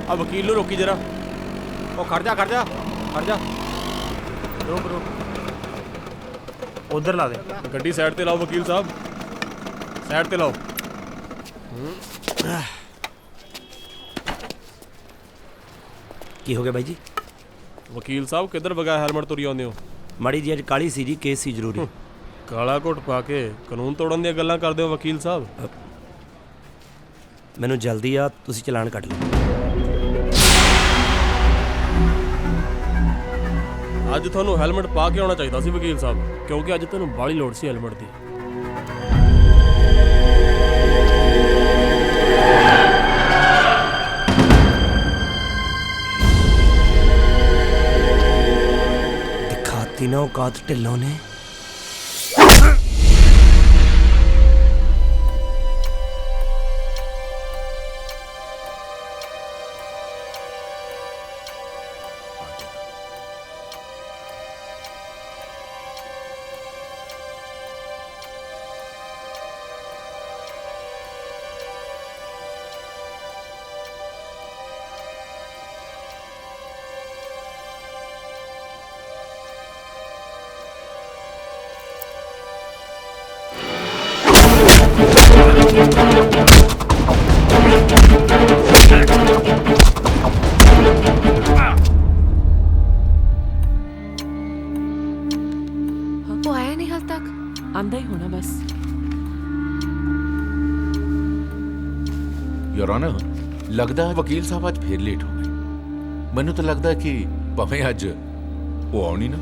ਆ ਵਕੀਲ ਨੂੰ ਰੋਕੀ ਜਰਾ। ਉਹ ਖੜ ਜਾ ਰੁਕ ਉਧਰ ਲਾ ਦੇ ਗੱਡੀ। ਸਾਈਡ ਤੇ ਲਾਓ ਵਕੀਲ ਸਾਹਿਬ, ਸਾਈਡ ਤੇ ਲਾਓ। ਕੀ ਹੋ ਗਿਆ ਬਾਈ ਜੀ? ਵਕੀਲ ਸਾਹਿਬ ਕਿੱਧਰ ਬਗੈਰ ਹੈਲਮਟ ਤੁਰੀ ਆਉਂਦੇ ਹੋ? ਮਾੜੀ ਜੀ ਅੱਜ ਕਾਲੀ ਸੀ ਜੀ, ਕੇਸ ਸੀ ਜ਼ਰੂਰੀ। ਕਾਲਾ ਘੁੱਟ ਪਾ ਕੇ ਕਾਨੂੰਨ ਤੋੜਨ ਦੀਆਂ ਗੱਲਾਂ ਕਰਦੇ ਹੋ ਵਕੀਲ ਸਾਹਿਬ। ਮੈਨੂੰ ਜਲਦੀ ਆ, ਤੁਸੀਂ ਚਲਾਨ ਕੱਟ ਲਓ। ਅੱਜ ਤੁਹਾਨੂੰ ਹੈਲਮਟ ਪਾ ਕੇ ਆਉਣਾ ਚਾਹੀਦਾ ਸੀ ਵਕੀਲ ਸਾਹਿਬ, ਕਿਉਂਕਿ ਅੱਜ ਤੁਹਾਨੂੰ ਬਾਹਲੀ ਲੋੜ ਸੀ ਹੈਲਮਟ ਦੀ। ਦਿਖਾਤੀ ਨਾ ਔਕਾਤ ਢਿੱਲੋਂ ਨੇ। वो आया नहीं हाल तक। आंदा ही होना बस। ਯੂਰ ਆਨਰ, ਲੱਗਦਾ ਹੈ ਵਕੀਲ ਸਾਹਿਬ ਅੱਜ ਫੇਰ ਲੇਟ ਹੋ ਗਏ। ਮੈਨੂੰ ਤਾਂ ਲੱਗਦਾ ਕਿ ਭਾਵੇਂ ਅੱਜ ਉਹ ਆਉਣੀ ਨਾ।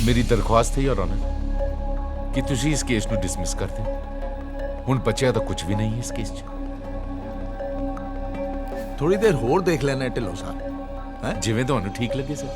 ਮੇਰੀ ਦਰਖਾਸਤ ਹੈ ਯੂਰ ਆਨਰ ਕਿ ਤੁਸੀਂ ਇਸ ਕੇਸ ਨੂੰ ਡਿਸਮਿਸ ਕਰ ਦਿਓ। ਹੁਣ ਬਚਿਆ ਤਾਂ ਕੁਝ ਵੀ ਨਹੀਂ ਹੈ ਇਸ ਕੇਸ 'ਚ। ਥੋੜੀ ਦੇਰ ਹੋਰ ਦੇਖ ਲੈਣਾ ਢਿੱਲੋਂ ਸਾਹਿਬ। ਜਿਵੇਂ ਤੁਹਾਨੂੰ ਠੀਕ ਲੱਗੇ ਸਰ।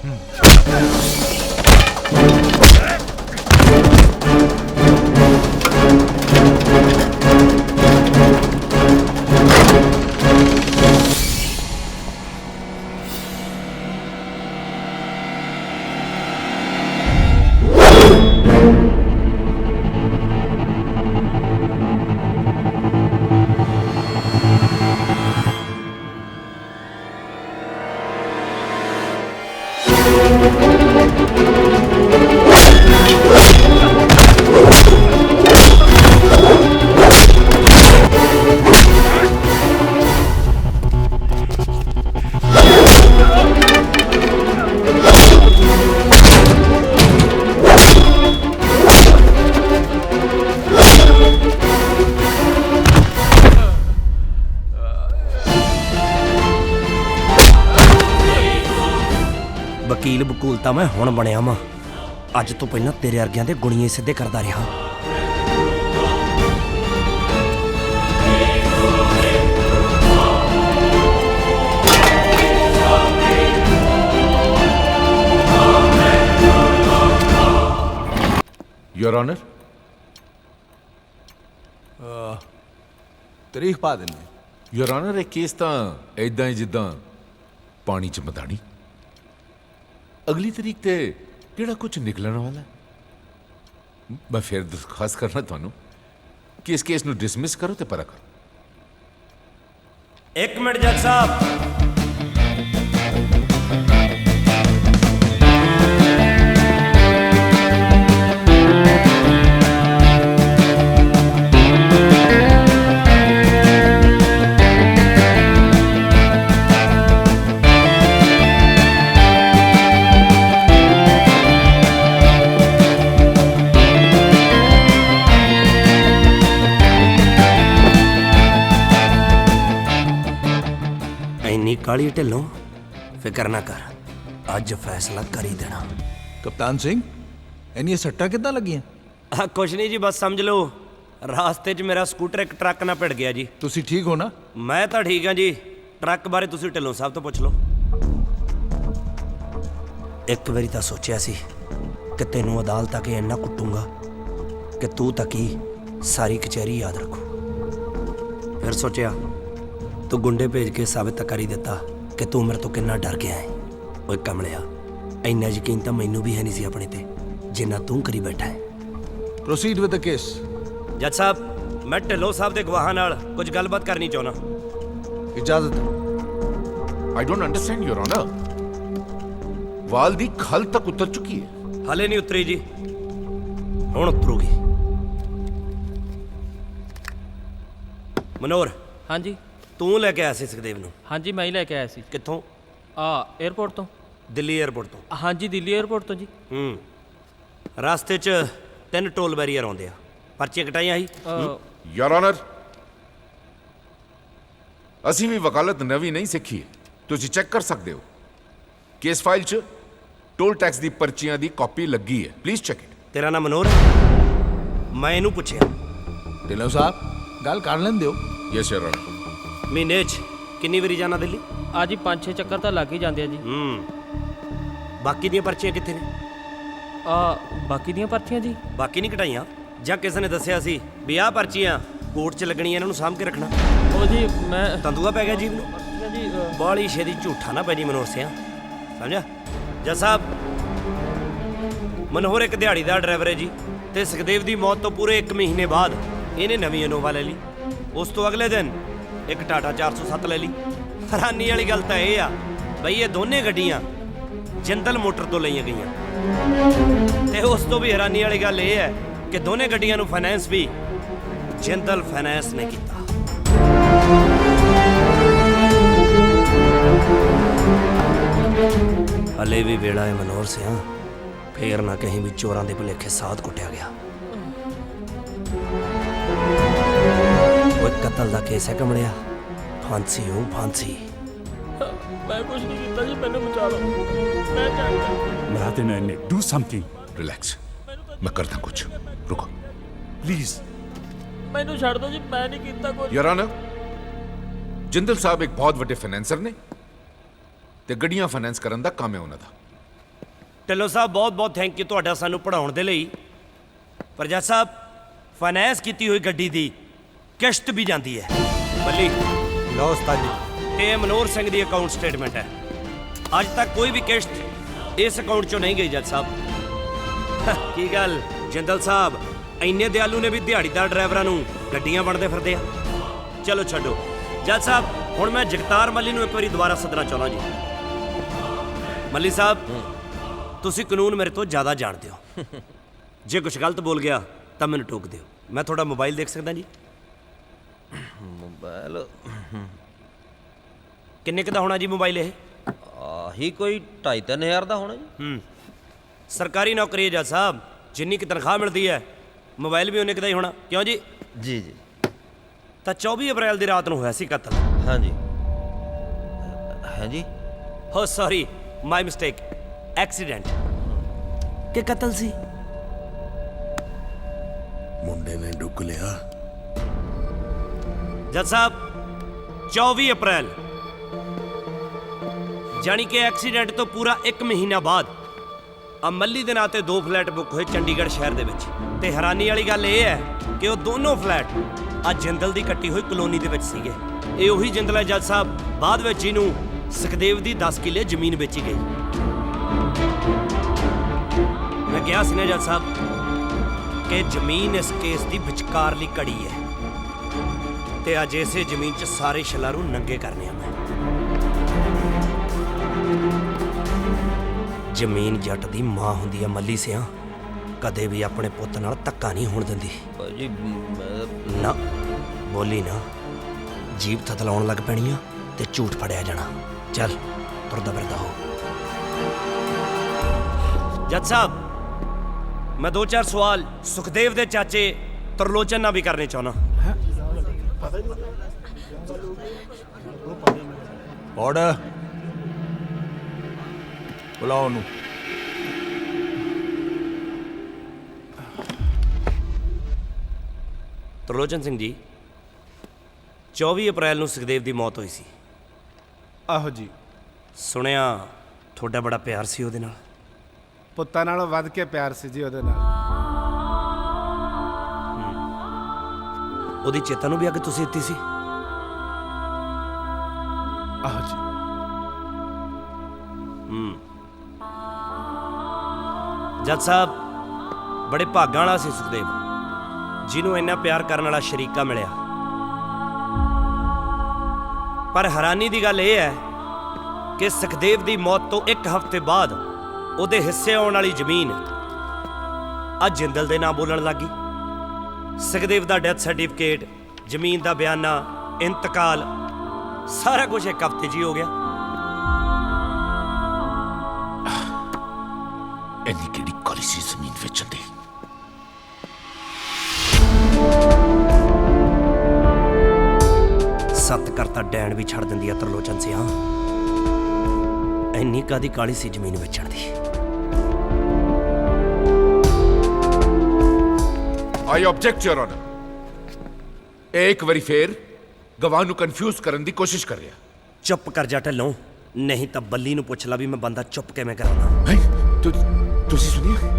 ਵਕੀਲ ਬਕੂਲ ਤਾਂ ਮੈਂ ਹੁਣ ਬਣਿਆ ਵਾਂ। ਅੱਜ ਤੋਂ ਪਹਿਲਾਂ ਤੇਰੇ ਵਰਗਿਆਂ ਦੇ ਗੁਣੀਏ ਸਿੱਧੇ ਕਰਦਾ ਰਿਹਾ। ਯੂਰ ਆਨਰ, ਤਾਰੀਖ ਪਾ ਦਿੰਦੇ। ਯੂਰ ਆਨਰ, ਇਹ ਕੇਸ ਤਾਂ ਐਦਾਂ ਹੀ ਜਿੱਦਾਂ ਪਾਣੀ 'ਚ ਮਦਾਨੀ। ਅਗਲੀ ਤਰੀਕ ਤੇ ਕਿਹੜਾ ਕੁਝ ਨਿਕਲਣ ਵਾਲਾ। ਮੈਂ ਫਿਰ ਦਰਖਾਸਤ ਕਰਨਾ ਤੁਹਾਨੂੰ ਕਿ ਇਸ ਕੇਸ ਨੂੰ ਡਿਸਮਿਸ ਕਰੋ ਤੇ ਪਰਾ ਕਰੋ। 1 ਮਿੰਟ ਜੱਜ ਸਾਹਿਬ। ਇੰਨੀ ਕਾਲੀ ਢਿੱਲੋਂ, ਫਿਕਰ ਨਾ ਕਰ, ਅੱਜ ਫੈਸਲਾ ਕਰ ਹੀ ਦੇਣਾ। ਕਪਤਾਨ ਸਿੰਘ, ਇੰਨੀਆਂ ਸੱਟਾਂ ਕਿੱਦਾਂ ਲੱਗੀਆਂ? ਕੁਛ ਨਹੀਂ ਜੀ, ਬਸ ਸਮਝ ਲਓ ਰਾਸਤੇ 'ਚ ਮੇਰਾ ਸਕੂਟਰ ਇੱਕ ਟਰੱਕ ਨਾਲ ਭਿੜ ਗਿਆ ਜੀ। ਤੁਸੀਂ ਠੀਕ ਹੋ ਨਾ? ਮੈਂ ਤਾਂ ਠੀਕ ਹਾਂ ਜੀ। ਟਰੱਕ ਬਾਰੇ ਤੁਸੀਂ ਢਿੱਲੋਂ ਸਾਹਿਬ ਤੋਂ ਪੁੱਛ ਲਓ। ਇੱਕ ਵਾਰੀ ਤਾਂ ਸੋਚਿਆ ਸੀ ਕਿ ਤੈਨੂੰ ਅਦਾਲਤ ਆ ਕੇ ਇੰਨਾ ਕੁੱਟੂੰਗਾ ਕਿ ਤੂੰ ਤਾਂ ਕੀ ਸਾਰੀ ਕਚਹਿਰੀ ਯਾਦ ਰੱਖੂ। ਫਿਰ ਸੋਚਿਆ ਤੂੰ ਗੁੰਡੇ ਭੇਜ ਕੇ ਸਾਬਿਤ ਕਰ ਹੀ ਦਿੱਤਾ ਕਿ ਤੂੰ ਮੇਰੇ ਤੋਂ ਕਿੰਨਾ ਡਰ ਗਿਆ ਹੈ। ਓਏ ਕਮਲਿਆ, ਇੰਨਾ ਯਕੀਨ ਤਾਂ ਮੈਨੂੰ ਵੀ ਹੈ ਨਹੀਂ ਸੀ ਆਪਣੇ ਤੇ ਜਿੰਨਾ ਤੂੰ ਕਰੀ ਬੈਠਾ ਹੈ। Proceed with the case. ਜੱਜ ਸਾਹਿਬ, ਮੈਂ ਢਿੱਲੋਂ ਸਾਹਿਬ ਦੇ ਗਵਾਹਾਂ ਨਾਲ ਕੁਝ ਗੱਲਬਾਤ ਕਰਨੀ ਚਾਹੁੰਦਾ। इजाजत है। I don't understand your honour. वाल दी खल तक उतर चुकी है। ਹਾਲੇ ਨਹੀਂ ਉਤਰੀ ਜੀ, ਹੁਣ ਉਤਰੂਗੀ। ਮਨੋਹਰ, ਹਾਂਜੀ ਤੂੰ ਲੈ ਕੇ ਆਇਆ ਸੀ ਸੁਖਦੇਵ ਨੂੰ? ਹਾਂਜੀ ਮੈਂ ਹੀ ਲੈ ਕੇ ਆਇਆ ਸੀ। ਕਿੱਥੋਂ? 에ਅਰਪੋਰਟ ਤੋਂ। ਦਿੱਲੀ 에ਅਰਪੋਰਟ ਤੋਂ? ਹਾਂਜੀ ਦਿੱਲੀ 에ਅਰਪੋਰਟ ਤੋਂ ਜੀ। ਰਸਤੇ 'ਚ 3 ਟੋਲ ਬੈਰੀਅਰ ਆਉਂਦੇ ਆ, ਪਰਚੀਆਂ ਕਟਾਈਆਂ ਸੀ? योर ऑनर, ਅਸੀਂ ਵੀ ਵਕਾਲਤ ਨਵੀਂ ਨਹੀਂ ਸਿੱਖੀ। ਤੁਸੀਂ ਚੈੱਕ ਕਰ ਸਕਦੇ ਹੋ ਕੇਸ ਫਾਈਲ 'ਚ ਟੋਲ ਟੈਕਸ ਦੀ ਪਰਚੀਆਂ ਦੀ ਕਾਪੀ ਲੱਗੀ ਹੈ। Please check it. ਤੇਰਾ ਨਾਮ ਮਨੋਹਰ ਹੈ? ਮੈਂ ਇਹਨੂੰ ਪੁੱਛਿਆ। ढिल्लों साहब गल कर लें दियो। ਯੈਸ ਯੋਰ ऑनर। ਮਹੀਨੇ 'ਚ ਕਿੰਨੀ ਵਾਰੀ ਜਾਣਾ ਦਿੱਲੀ? ਆ ਜੀ 5-6 ਚੱਕਰ ਤਾਂ ਲੱਗ ਹੀ ਜਾਂਦੇ ਆ ਜੀ। ਬਾਕੀ ਦੀਆਂ ਪਰਚੀਆਂ ਕਿੱਥੇ ਨੇ? ਬਾਕੀ ਦੀਆਂ ਪਰਚੀਆਂ ਜੀ ਬਾਕੀ ਨਹੀਂ ਕਟਾਈਆਂ? ਜਾਂ ਕਿਸੇ ਨੇ ਦੱਸਿਆ ਸੀ ਵੀ ਆਹ ਪਰਚੀਆਂ ਕੋਰਟ 'ਚ ਲੱਗਣੀਆਂ, ਇਹਨਾਂ ਨੂੰ ਸਾਂਭ ਕੇ ਰੱਖਣਾ? ਉਹ ਜੀ ਮੈਂ ਤੰਦੂਆ ਪੈ ਗਿਆ ਜੀਵ ਨੂੰ। ਪਰਚੀਆਂ ਜੀ ਬਾਲੀ ਛੇਤੀ ਝੂਠਾ ਨਾ ਪੈ ਜੀ ਮਨੋਹਰ ਸਿਆਂ, ਸਮਝਿਆ? ਜੱਜ ਸਾਹਿਬ, ਮਨੋਹਰ ਇੱਕ ਦਿਹਾੜੀਦਾਰ ਡਰਾਈਵਰ ਹੈ ਜੀ, ਤੇ ਸੁਖਦੇਵ ਦੀ ਮੌਤ ਤੋਂ ਪੂਰੇ 1 ਮਹੀਨੇ ਬਾਅਦ ਇਹਨੇ ਨਵੀਂ ਇਨੋਵਾ ਲੈ ਲਈ। ਉਸ ਤੋਂ ਅਗਲੇ ਦਿਨ ਇੱਕ ਟਾਟਾ 407 ਲੈ ਲਈ। ਹੈਰਾਨੀ ਵਾਲੀ ਗੱਲ ਤਾਂ ਇਹ ਆ ਬਈ ਇਹ ਦੋਨੇ ਗੱਡੀਆਂ ਜਿੰਦਲ ਮੋਟਰ ਤੋਂ ਲਈਆਂ ਗਈਆਂ, ਤੇ ਉਸ ਤੋਂ ਵੀ ਹੈਰਾਨੀ ਵਾਲੀ ਗੱਲ ਇਹ ਹੈ ਕਿ ਦੋਨੇ ਗੱਡੀਆਂ ਨੂੰ ਫਾਈਨੈਂਸ ਵੀ ਜਿੰਦਲ ਫਾਈਨੈਂਸ ਨੇ ਕੀਤਾ। ਹਲੇ ਵੀ ਵੇਲਾ ਹੈ ਮਨੋਹਰ ਸਿਆਂ, ਫੇਰ ਨਾ ਕਹੀਂ ਵੀ ਚੋਰਾਂ ਦੇ ਭੁਲੇਖੇ ਸਾਧ ਕੁੱਟਿਆ ਗਿਆ। ਉਹ ਕਤਲ ਦਾ ਕੇਸ ਹੈ ਕਮੜਿਆ, ਫਾਂਸੀ ਹੋ ਫਾਂਸੀ। ਮੈਂ ਕੁਝ ਨਹੀਂ ਕੀਤਾ ਜੀ, ਮੈਨੂੰ ਬਚਾ ਲਓ। ਮੈਂ ਜਾਣਦਾ। Mradinene, do something, ਰਿਲੈਕਸ, ਮੈਂ ਕਰਦਾ ਕੁਝ। ਰੁਕੋ। please. ਮੈਨੂੰ ਛੱਡ ਦਿਓ ਜੀ, ਮੈਂ ਨਹੀਂ ਕੀਤਾ ਕੁਝ। ਯੋਰ ਆਨਰ, ਜਿੰਦਲ ਸਾਹਿਬ ਇੱਕ ਬਹੁਤ ਵੱਡੇ ਫਾਈਨੈਂਸਰ ਨੇ ਤੇ ਗੱਡੀਆਂ ਫਾਈਨੈਂਸ ਕਰਨ ਦਾ ਕੰਮ ਹੈ ਉਹਨਾਂ ਦਾ। ਢਿੱਲੋਂ ਸਾਹਿਬ, ਬਹੁਤ ਬਹੁਤ ਥੈਂਕ ਯੂ ਤੁਹਾਡਾ ਸਾਨੂੰ ਪੜ੍ਹਾਉਣ ਦੇ ਲਈ। ਪਰ ਜੱਜ ਸਾਹਿਬ, ਫਾਈਨੈਂਸ ਕੀਤੀ ਹੋਈ ਗੱਡੀ ਦੀ ਕਿਸ਼ਤ ਵੀ ਜਾਂਦੀ ਹੈ। ਬੱਲੀ ਲਓ ਉਸਤਾਦ ਜੀ, ਇਹ ਮਨੋਹਰ ਸਿੰਘ ਦੀ ਅਕਾਊਂਟ ਸਟੇਟਮੈਂਟ ਹੈ। ਅੱਜ ਤੱਕ ਕੋਈ ਵੀ ਕਿਸ਼ਤ ਇਸ ਅਕਾਊਂਟ ਚੋਂ ਨਹੀਂ ਗਈ। ਜੱਜ ਸਾਹਿਬ, ਕੀ ਗੱਲ ਜਿੰਦਲ ਸਾਹਿਬ ਇੰਨੇ ਦਿਆਲੂ ਨੇ ਵੀ ਦਿਹਾੜੀਦਾਰ ਡਰਾਈਵਰਾਂ ਨੂੰ ਗੱਡੀਆਂ ਵੰਡਦੇ ਫਿਰਦੇ ਆ? ਚਲੋ ਛੱਡੋ। ਜੱਜ ਸਾਹਿਬ, ਹੁਣ ਮੈਂ ਜਗਤਾਰ ਮੱਲੀ ਨੂੰ ਇੱਕ ਵਾਰੀ ਦੁਬਾਰਾ ਸੱਦਣਾ ਚਾਹੁੰਦਾ ਜੀ। ਮੱਲੀ ਸਾਹਿਬ, ਤੁਸੀਂ ਕਾਨੂੰਨ ਮੇਰੇ ਤੋਂ ਜ਼ਿਆਦਾ ਜਾਣਦੇ ਹੋ। ਜੇ ਕੁਝ ਗਲਤ ਬੋਲ ਗਿਆ ਤਾਂ ਮੈਨੂੰ ਟੋਕ ਦਿਓ। ਮੈਂ ਤੁਹਾਡਾ ਮੋਬਾਈਲ ਦੇਖ ਸਕਦਾ ਜੀ? ਮੋਬਾਈਲ ਕਿੰਨੇ ਕੁ ਦਾ ਹੋਣਾ ਜੀ ਮੋਬਾਈਲ ਇਹ? ਆਹੀ ਕੋਈ 2.5-3 ਹਜ਼ਾਰ ਦਾ ਹੋਣਾ ਜੀ। ਸਰਕਾਰੀ ਨੌਕਰੀ ਹੈ ਜੱਜ ਸਾਹਿਬ, ਜਿੰਨੀ ਕੁ ਤਨਖਾਹ ਮਿਲਦੀ ਹੈ ਮੋਬਾਈਲ ਵੀ ਉਨੇ ਕੁ ਦਾ ਹੀ ਹੋਣਾ, ਕਿਉਂ ਜੀ? ਜੀ ਜੀ। ਤਾਂ 24 ਅਪ੍ਰੈਲ ਦੀ ਰਾਤ ਨੂੰ ਹੋਇਆ ਸੀ ਕਤਲ। ਹਾਂਜੀ ਹਾਂਜੀ। ਹੋ ਸੌਰੀ, ਮਾਈ ਮਿਸਟੇਕ, ਐਕਸੀਡੈਂਟ ਕਿ ਕਤਲ ਸੀ? ਮੁੰਡੇ ਨੇ ਡੁੱਕ ਲਿਆ। ਜੱਜ ਸਾਹਿਬ, 24 ਅਪ੍ਰੈਲ ਜਾਣੀ ਕਿ ਐਕਸੀਡੈਂਟ ਤੋਂ ਪੂਰਾ 1 ਮਹੀਨਾ ਬਾਅਦ ਅਮੱਲੀ ਦੇ ਨਾਂ ਤੇ 2 ਫਲੈਟ ਬੁੱਕ ਹੋਏ ਚੰਡੀਗੜ੍ਹ ਸ਼ਹਿਰ ਦੇ ਵਿੱਚ। ਤੇ ਹੈਰਾਨੀ ਵਾਲੀ ਗੱਲ ਇਹ ਹੈ ਕਿ ਉਹ ਦੋਨੋਂ ਫਲੈਟ ਆ ਜਿੰਦਲ ਦੀ ਕੱਟੀ ਹੋਈ ਕਲੋਨੀ ਦੇ ਵਿੱਚ ਸੀਗੇ। ਇਹ ਉਹੀ ਜਿੰਦਲ ਹੈ ਜੱਜ ਸਾਹਿਬ, ਬਾਅਦ ਵਿੱਚ ਇਹਨੂੰ ਸੁਖਦੇਵ ਦੀ 10 ਕਿੱਲੇ ਜ਼ਮੀਨ ਵੇਚੀ ਗਈ। ਮੈਂ ਕਿਹਾ ਸੀ ਨਾ ਜੱਜ ਸਾਹਿਬ ਕਿ ਜ਼ਮੀਨ ਇਸ ਕੇਸ ਦੀ ਵਿਚਕਾਰਲੀ ਕੜੀ ਹੈ, ਤੇ ਅੱਜ ਇਸੇ ਜ਼ਮੀਨ 'ਚ ਸਾਰੇ ਸ਼ਲਾਰੂ ਨੰਗੇ ਕਰਨੇ ਆ ਮੈਂ। ਜ਼ਮੀਨ ਜੱਟ ਦੀ ਮਾਂ ਹੁੰਦੀ ਆ ਮੱਲੀ ਸਿਆਂ, ਕਦੇ ਵੀ ਆਪਣੇ ਪੁੱਤ ਨਾਲ ਧੱਕਾ ਨਹੀਂ ਹੋਣ ਦਿੰਦੀ। ਜੀ ਨਾ ਬੋਲੀ ਨਾ, ਜੀਭ ਥਤਲਾਉਣ ਲੱਗ ਪੈਣੀ ਆ ਤੇ ਝੂਠ ਫੜਿਆ ਜਾਣਾ। ਚੱਲ ਤੁਰਦਾ ਫਿਰਦਾ ਹੋ। ਜੱਜ ਸਾਹਿਬ, ਮੈਂ 2-4 ਸਵਾਲ ਸੁਖਦੇਵ ਦੇ ਚਾਚੇ ਤਰਲੋਚਨ ਨਾਲ ਵੀ ਕਰਨੇ ਚਾਹੁੰਦਾ। ऑर्डर बुलाओ ਉਹਨੂੰ। ਤਰਲੋਚਨ ਸਿੰਘ ਜੀ, 24 ਅਪ੍ਰੈਲ ਨੂੰ ਸੁਖਦੇਵ ਦੀ ਮੌਤ ਹੋਈ ਸੀ। ਆਹੋ ਜੀ। ਸੁਣਿਆ ਤੁਹਾਡਾ ਬੜਾ ਪਿਆਰ ਸੀ ਉਹਦੇ ਨਾਲ। ਪੁੱਤਾਂ ਨਾਲੋਂ ਵੱਧ ਕੇ ਪਿਆਰ ਸੀ ਜੀ ਉਹਦੇ ਨਾਲ। ਉਹਦੀ ਚੇਤਾ ਨੂੰ ਵੀ ਅੱਗ ਤੁਸੀਂ ਦਿੱਤੀ ਸੀ? ਆਹੋ ਜੀ। ਜੱਜ ਸਾਹਿਬ ਬੜੇ ਭਾਗਾਂ ਵਾਲਾ ਸੀ ਸੁਖਦੇਵ, ਜਿਹਨੂੰ ਇੰਨਾ ਪਿਆਰ ਕਰਨ ਵਾਲਾ ਸ਼ਰੀਕਾ ਮਿਲਿਆ। ਪਰ ਹੈਰਾਨੀ ਦੀ ਗੱਲ ਇਹ ਹੈ ਕਿ ਸੁਖਦੇਵ ਦੀ ਮੌਤ ਤੋਂ 1 ਹਫ਼ਤੇ ਬਾਅਦ ਉਹਦੇ ਹਿੱਸੇ ਆਉਣ ਵਾਲੀ ਜ਼ਮੀਨ ਅੱਜ ਜਿੰਦਲ ਦੇ ਨਾਂ ਬੋਲਣ ਲੱਗੀ। ਸੁਖਦੇਵ ਦਾ ਡੈਥ ਸਰਟੀਫਿਕੇਟ, ਜ਼ਮੀਨ ਦਾ ਬਿਆਨਾ, ਇੰਤਕਾਲ, ਸਾਰਾ ਕੁਝ 1 ਹਫ਼ਤੇ 'ਚ ਹੀ ਹੋ ਗਿਆ। ਇੰਨੀ ਕਿਹੜੀ ਕਾਲੀ ਸੀ ਜ਼ਮੀਨ ਵੇਚਣ ਦੀ? ਸੱਤ ਕਰਤਾ ਡੈਣ ਵੀ ਛੱਡ ਦਿੰਦੀ ਆ ਤਰਲੋਚਨ ਸਿਆ। ਇੰਨੀ ਕਾਦੀ ਕਾਲੀ ਸੀ ਜ਼ਮੀਨ ਵੇਚਣ ਦੀ। I object your honour. ਇੱਕ ਵਾਰੀ ਫੇਰ ਗਵਾਹ ਨੂੰ ਕਨਫਿਊਜ਼ ਕਰਨ ਦੀ ਕੋਸ਼ਿਸ਼ ਕਰ ਰਿਹਾ। ਚੁੱਪ ਕਰ ਜਾ ਢੱਲੋਂ, ਨਹੀਂ ਤਾਂ ਬੱਲੀ ਨੂੰ ਪੁੱਛ ਲਾ ਵੀ ਮੈਂ ਬੰਦਾ ਚੁੱਪ ਕਿਵੇਂ ਕਰਾਉਂਦਾ। ਤੁਸੀਂ ਸੁਣਿਆ?